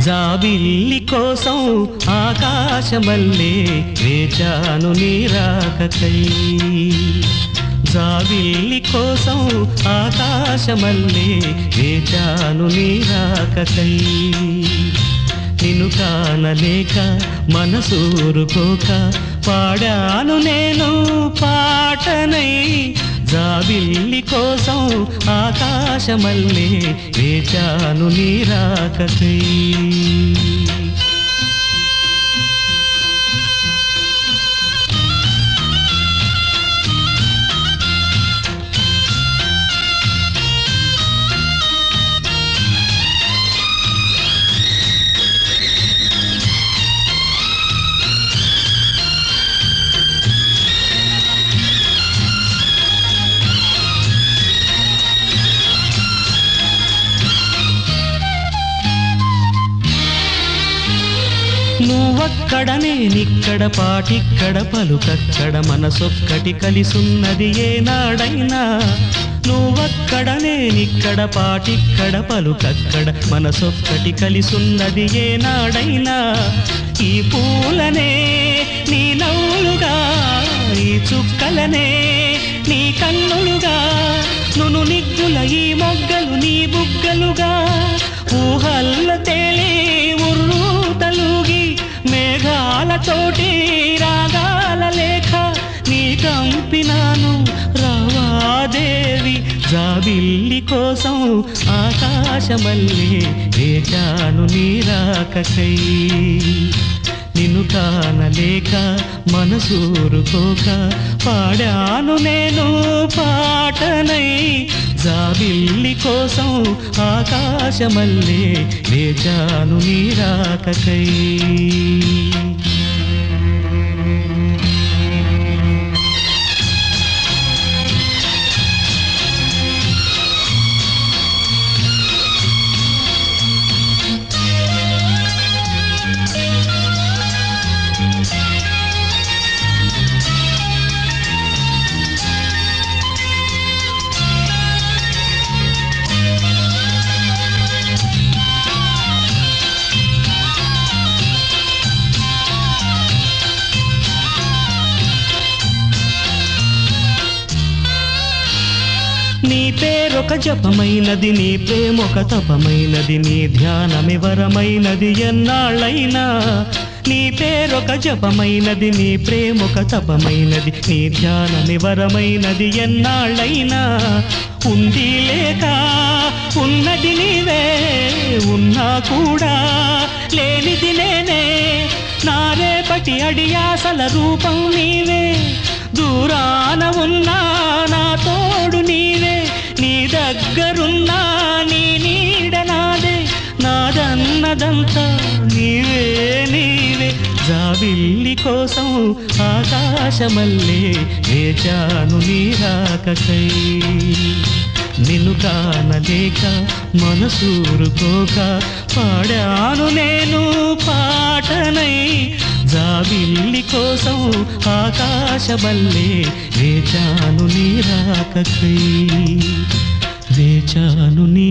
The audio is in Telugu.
జాబిల్లి కోసం ఆకాశమల్లే వేచాను నీ రాకకై. జాబిల్లి కోసం ఆకాశమల్లే వేచాను నీ రాకకై. నిన్ను కానలేక మనసూరుకోక పాడాను నేను పాటనై. జాబిల్లి కోసం ఆకాశమల్లే వేచాను నీ రాకకై. నువ్వక్కడ నేనిక్కడ పాటిక్కడ పలుకక్కడ మనసొక్కటి కలిసున్నది ఏనాడైనా. నువ్వక్కడ నేనిక్కడ పాటిక్కడ పలుకక్కడ మనసొక్కటి కలిసున్నది ఏనాడైనా. ఈ పూలనే నీ నవ్వులుగా, ఈ చుక్కలనే నీ కన్నులుగా, నును నిగ్గుల ఈ మొగ్గలు నీ బుగ్గలుగా, ఊహల్ల తేలే ఉర్రు తలుగి మేఘాలతోటి రాగాల లేఖ నీ కంపినాను రావాదేవి. జాబిల్లి కోసం ఆకాశమల్లే వేచాను నీ రాకకై. నిన్ను కానలేక మనసూరుకోక పాడాను నేను పాటనై. జాబిల్లి కోసం ఆకాశమల్లే వేచాను నీ రాకకై. నీ పేరొక జపమైనది, నీ ప్రేమొక తపమైనది, నీ ధ్యానమివరమైనది ఎన్నాళ్ళైనా. నీ పేరొక జపమైనది, నీ ప్రేమొక తపమైనది, నీ ధ్యానమివరమైనది ఎన్నాళ్ళైనా. ఉంది లేక ఉన్నది నీవే, ఉన్నా కూడా లేనిది నేనే. నా రేపటి అడియాసల రూపం నీవే, దూరాన ఉన్నా నా తోడు నీవే. నీ దగ్గరున్నా నీ నీడ నాదే, నాదన్నదంతా నీవే నీవే. జాబిల్లి కోసం ఆకాశమల్లే వేచాను నీ రాకకై. నిన్ను కానలేక మనసూరుకోక పాడాను నేను పాటనై. జాబిల్లి కోసం ఆకాశమల్లే వేచాను నీ రాకకై. వేచాను నీ